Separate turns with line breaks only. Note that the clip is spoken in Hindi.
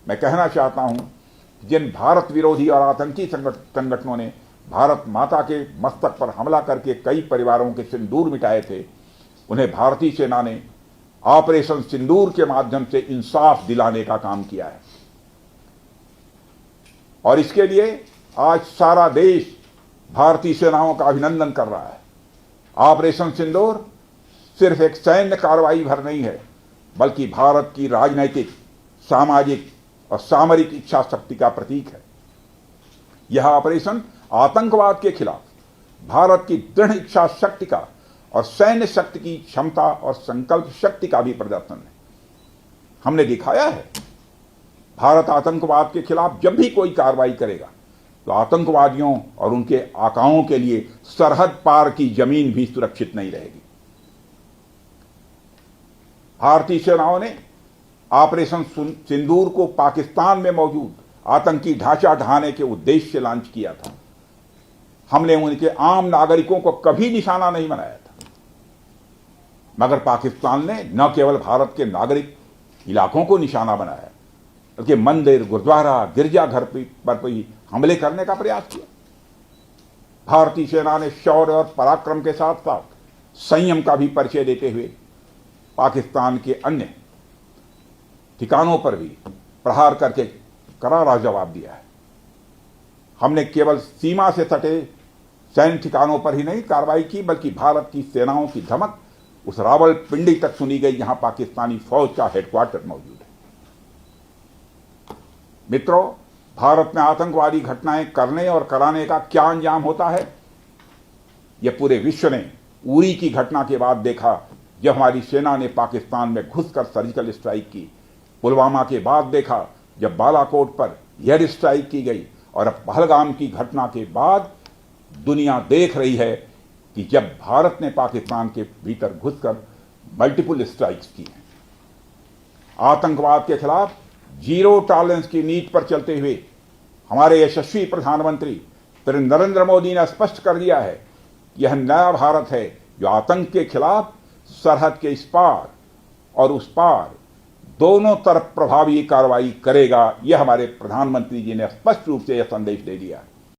मैं कहना चाहता हूं, जिन भारत विरोधी और आतंकी संगठनों ने भारत माता के मस्तक पर हमला करके कई परिवारों के सिंदूर मिटाए थे, उन्हें भारतीय सेना ने ऑपरेशन सिंदूर के माध्यम से इंसाफ दिलाने का काम किया है। और इसके लिए आज सारा देश भारतीय सेनाओं का अभिनंदन कर रहा है। ऑपरेशन सिंदूर सिर्फ एक सैन्य कार्रवाई भर नहीं है, बल्कि भारत की राजनैतिक, सामाजिक और सामरिक इच्छा शक्ति का प्रतीक है। यह ऑपरेशन आतंकवाद के खिलाफ भारत की दृढ़ इच्छा शक्ति का और सैन्य शक्ति की क्षमता और संकल्प शक्ति का भी प्रदर्शन है। हमने दिखाया है, भारत आतंकवाद के खिलाफ जब भी कोई कार्रवाई करेगा तो आतंकवादियों और उनके आकाओं के लिए सरहद पार की जमीन भी सुरक्षित नहीं रहेगी। भारतीय सेनाओं ने ऑपरेशन सिंदूर को पाकिस्तान में मौजूद आतंकी ढांचा ढहाने के उद्देश्य से लॉन्च किया था। हमने उनके आम नागरिकों को कभी निशाना नहीं बनाया था, मगर पाकिस्तान ने न केवल भारत के नागरिक इलाकों को निशाना बनाया, बल्कि मंदिर, गुरुद्वारा, गिरजाघर पर भी हमले करने का प्रयास किया। भारतीय सेना ने शौर्य और पराक्रम के साथ साथ संयम का भी परिचय देते हुए पाकिस्तान के अन्य ठिकानों पर भी प्रहार करके करारा जवाब दिया है। हमने केवल सीमा से सटे सैन्य ठिकानों पर ही नहीं कार्रवाई की, बल्कि भारत की सेनाओं की धमक उस रावलपिंडी तक सुनी गई जहां पाकिस्तानी फौज का हेडक्वार्टर मौजूद है। मित्रों, भारत में आतंकवादी घटनाएं करने और कराने का क्या अंजाम होता है, यह पूरे विश्व ने उरी की घटना के बाद देखा, जब हमारी सेना ने पाकिस्तान में घुसकर सर्जिकल स्ट्राइक की। पुलवामा के बाद देखा, जब बालाकोट पर एयर स्ट्राइक की गई। और अब पहलगाम की घटना के बाद दुनिया देख रही है कि जब भारत ने पाकिस्तान के भीतर घुसकर मल्टीपल स्ट्राइक्स की हैं। आतंकवाद के खिलाफ जीरो टॉलरेंस की नीति पर चलते हुए हमारे यशस्वी प्रधानमंत्री श्री नरेंद्र मोदी ने स्पष्ट कर दिया है कि यह नया भारत है जो आतंक के खिलाफ सरहद के इस पार और उस पार दोनों तरफ प्रभावी कार्रवाई करेगा। यह हमारे प्रधानमंत्री जी ने स्पष्ट रूप से यह संदेश दे दिया है।